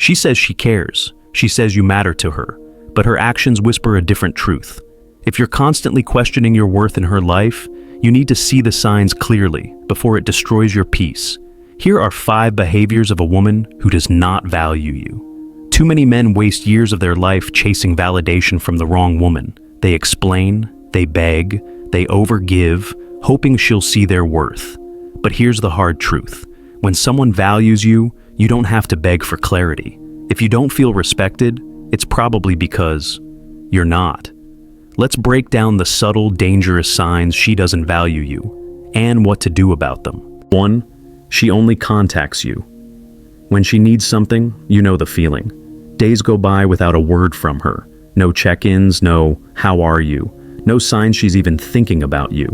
She says she cares. She says you matter to her, but her actions whisper a different truth. If you're constantly questioning your worth in her life, you need to see the signs clearly before it destroys your peace. Here are 5 behaviors of a woman who does not value you. Too many men waste years of their life chasing validation from the wrong woman. They explain, they beg, they overgive, hoping she'll see their worth. But here's the hard truth. When someone values you, you don't have to beg for clarity. If you don't feel respected, it's probably because you're not. Let's break down the subtle, dangerous signs she doesn't value you and what to do about them. 1. She only contacts you. When she needs something, you know the feeling. Days go by without a word from her. No check-ins, no "how are you?" No sign she's even thinking about you.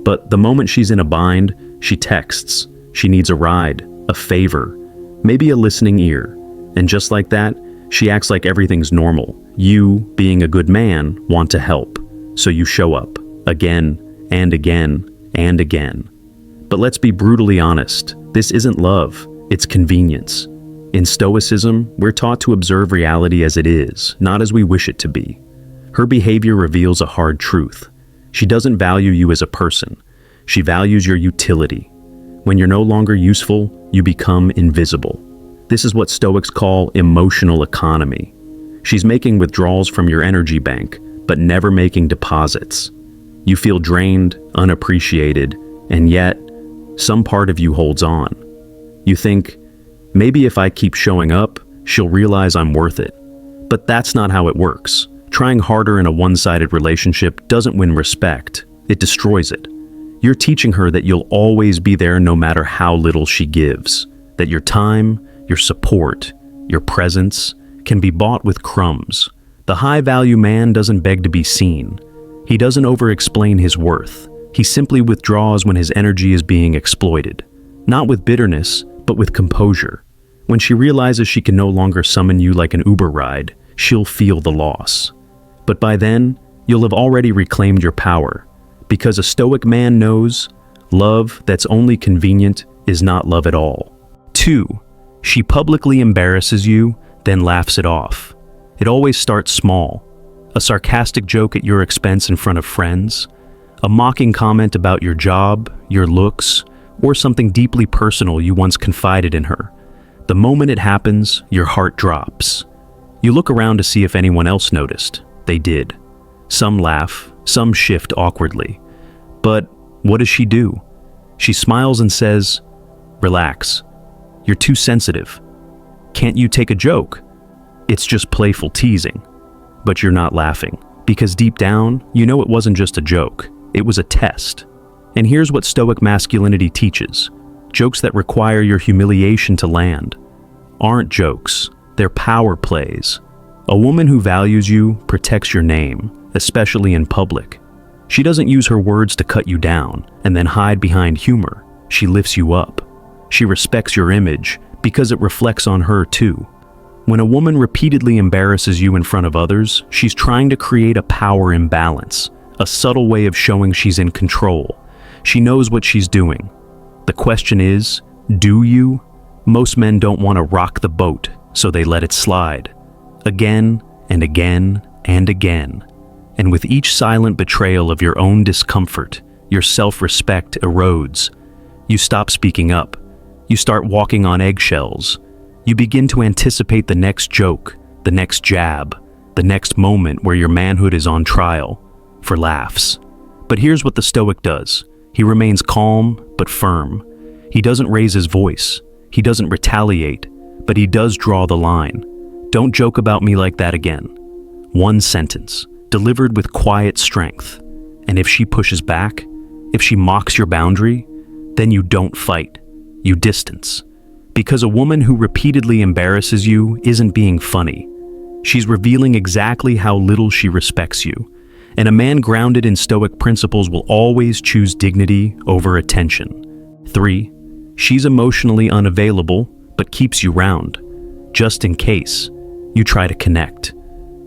But the moment she's in a bind, she texts. She needs a ride, a favor, maybe a listening ear. And just like that, she acts like everything's normal. You, being a good man, want to help. So you show up, again and again and again. But let's be brutally honest. This isn't love, it's convenience. In Stoicism, we're taught to observe reality as it is, not as we wish it to be. Her behavior reveals a hard truth. She doesn't value you as a person. She values your utility. When you're no longer useful, you become invisible. This is what Stoics call emotional economy. She's making withdrawals from your energy bank, but never making deposits. You feel drained, unappreciated, and yet, some part of you holds on. You think, maybe if I keep showing up, she'll realize I'm worth it. But that's not how it works. Trying harder in a one-sided relationship doesn't win respect, it destroys it. You're teaching her that you'll always be there no matter how little she gives, that your time, your support, your presence can be bought with crumbs. The high-value man doesn't beg to be seen. He doesn't over-explain his worth. He simply withdraws when his energy is being exploited. Not with bitterness, but with composure. When she realizes she can no longer summon you like an Uber ride, she'll feel the loss. But by then, you'll have already reclaimed your power. Because a stoic man knows, love that's only convenient is not love at all. 2. She publicly embarrasses you, then laughs it off. It always starts small. A sarcastic joke at your expense in front of friends, a mocking comment about your job, your looks, or something deeply personal you once confided in her. The moment it happens, your heart drops. You look around to see if anyone else noticed. They did. Some laugh, some shift awkwardly. But what does she do? She smiles and says, "Relax. You're too sensitive. Can't you take a joke?" It's just playful teasing. But you're not laughing, because deep down, you know it wasn't just a joke. It was a test. And here's what Stoic masculinity teaches. Jokes that require your humiliation to land aren't jokes, they're power plays. A woman who values you protects your name, especially in public. She doesn't use her words to cut you down and then hide behind humor. She lifts you up. She respects your image because it reflects on her too. When a woman repeatedly embarrasses you in front of others, she's trying to create a power imbalance, a subtle way of showing she's in control. She knows what she's doing. The question is, do you? Most men don't want to rock the boat, so they let it slide. Again and again and again. And with each silent betrayal of your own discomfort, your self-respect erodes. You stop speaking up. You start walking on eggshells. You begin to anticipate the next joke, the next jab, the next moment where your manhood is on trial, for laughs. But here's what the Stoic does. He remains calm but firm. He doesn't raise his voice. He doesn't retaliate, but he does draw the line. Don't joke about me like that again. One sentence, delivered with quiet strength. And if she pushes back, if she mocks your boundary, then you don't fight. You distance. Because a woman who repeatedly embarrasses you isn't being funny. She's revealing exactly how little she respects you. And a man grounded in Stoic principles will always choose dignity over attention. 3. She's emotionally unavailable, but keeps you round. Just in case. You try to connect.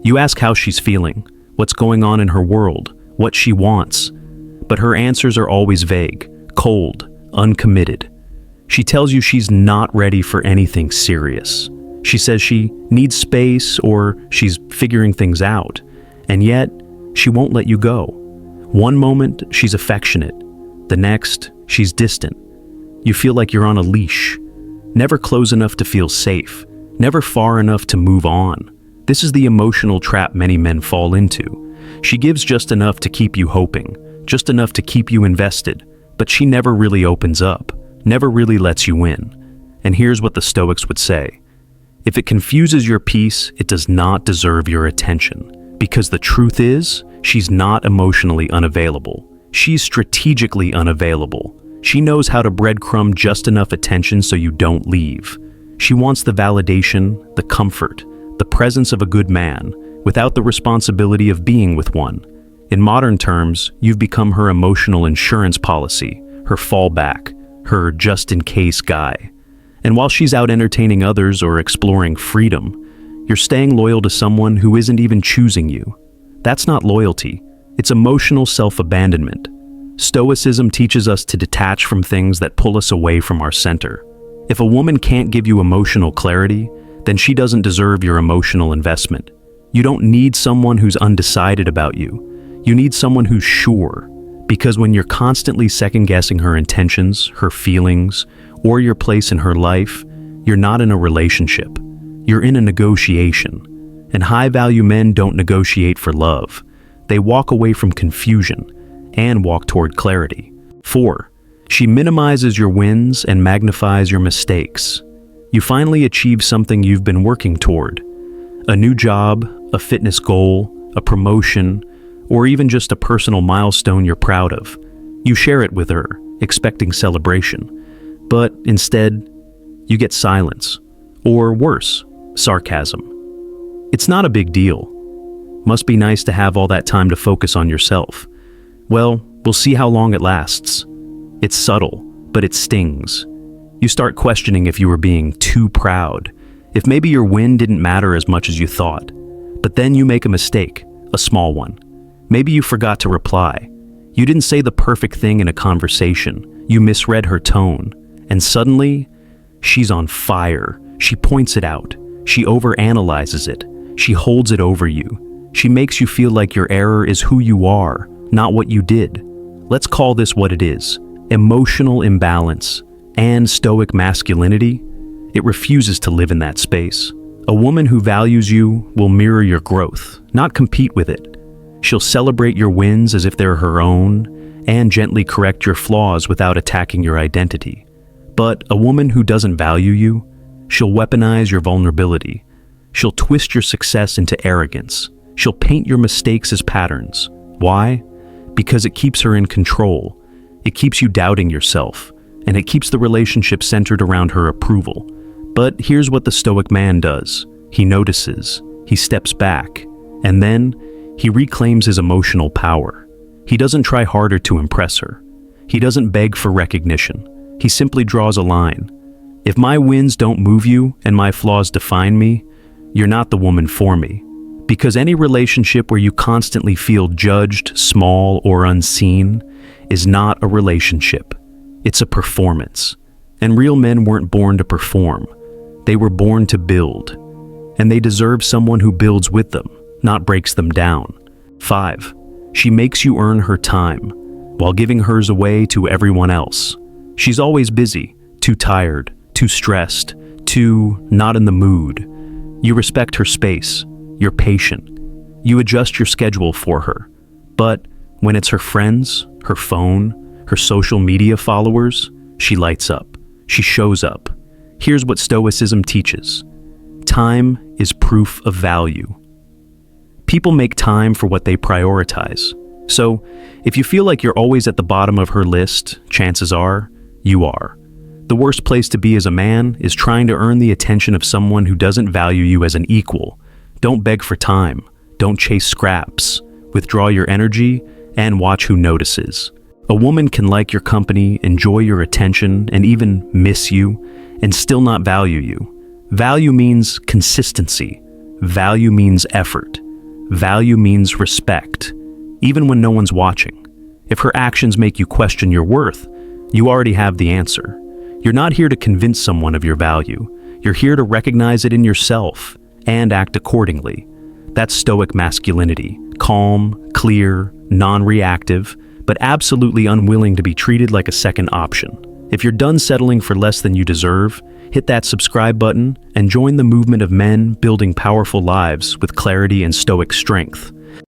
You ask how she's feeling, what's going on in her world, what she wants. But her answers are always vague, cold, uncommitted. She tells you she's not ready for anything serious. She says she needs space or she's figuring things out, and yet she won't let you go. One moment, she's affectionate. The next, she's distant. You feel like you're on a leash, never close enough to feel safe, never far enough to move on. This is the emotional trap many men fall into. She gives just enough to keep you hoping, just enough to keep you invested, but she never really opens up, never really lets you in. And here's what the Stoics would say. If it confuses your peace, it does not deserve your attention. Because the truth is, she's not emotionally unavailable. She's strategically unavailable. She knows how to breadcrumb just enough attention so you don't leave. She wants the validation, the comfort, the presence of a good man, without the responsibility of being with one. In modern terms, you've become her emotional insurance policy, her fallback, her just-in-case guy. And while she's out entertaining others or exploring freedom, you're staying loyal to someone who isn't even choosing you. That's not loyalty. It's emotional self-abandonment. Stoicism teaches us to detach from things that pull us away from our center. If a woman can't give you emotional clarity, then she doesn't deserve your emotional investment. You don't need someone who's undecided about you. You need someone who's sure. Because when you're constantly second-guessing her intentions, her feelings, or your place in her life, you're not in a relationship. You're in a negotiation. And high-value men don't negotiate for love. They walk away from confusion and walk toward clarity. 4. She minimizes your wins and magnifies your mistakes. You finally achieve something you've been working toward. A new job, a fitness goal, a promotion, or even just a personal milestone you're proud of. You share it with her, expecting celebration. But instead, you get silence. Or worse, sarcasm. It's not a big deal. Must be nice to have all that time to focus on yourself. Well, we'll see how long it lasts. It's subtle, but it stings. You start questioning if you were being too proud, if maybe your win didn't matter as much as you thought. But then you make a mistake, a small one. Maybe you forgot to reply. You didn't say the perfect thing in a conversation. You misread her tone. And suddenly, she's on fire. She points it out. She overanalyzes it. She holds it over you. She makes you feel like your error is who you are, not what you did. Let's call this what it is: emotional imbalance. And stoic masculinity, it refuses to live in that space. A woman who values you will mirror your growth, not compete with it. She'll celebrate your wins as if they're her own, and gently correct your flaws without attacking your identity. But a woman who doesn't value you, she'll weaponize your vulnerability. She'll twist your success into arrogance. She'll paint your mistakes as patterns. Why? Because it keeps her in control. It keeps you doubting yourself. And it keeps the relationship centered around her approval. But here's what the stoic man does. He notices, he steps back, and then he reclaims his emotional power. He doesn't try harder to impress her. He doesn't beg for recognition. He simply draws a line. If my wins don't move you and my flaws define me, you're not the woman for me. Because any relationship where you constantly feel judged, small, or unseen is not a relationship. It's a performance. And real men weren't born to perform. They were born to build. And they deserve someone who builds with them, not breaks them down. 5. She makes you earn her time, while giving hers away to everyone else. She's always busy, too tired, too stressed, too not in the mood. You respect her space. You're patient. You adjust your schedule for her. But when it's her friends, her phone, her social media followers, she lights up. She shows up. Here's what Stoicism teaches. Time is proof of value. People make time for what they prioritize. So, if you feel like you're always at the bottom of her list, chances are, you are. The worst place to be as a man is trying to earn the attention of someone who doesn't value you as an equal. Don't beg for time. Don't chase scraps. Withdraw your energy and watch who notices. A woman can like your company, enjoy your attention, and even miss you, and still not value you. Value means consistency. Value means effort. Value means respect, even when no one's watching. If her actions make you question your worth, you already have the answer. You're not here to convince someone of your value. You're here to recognize it in yourself and act accordingly. That's stoic masculinity, calm, clear, non-reactive, but absolutely unwilling to be treated like a second option. If you're done settling for less than you deserve, hit that subscribe button and join the movement of men building powerful lives with clarity and stoic strength.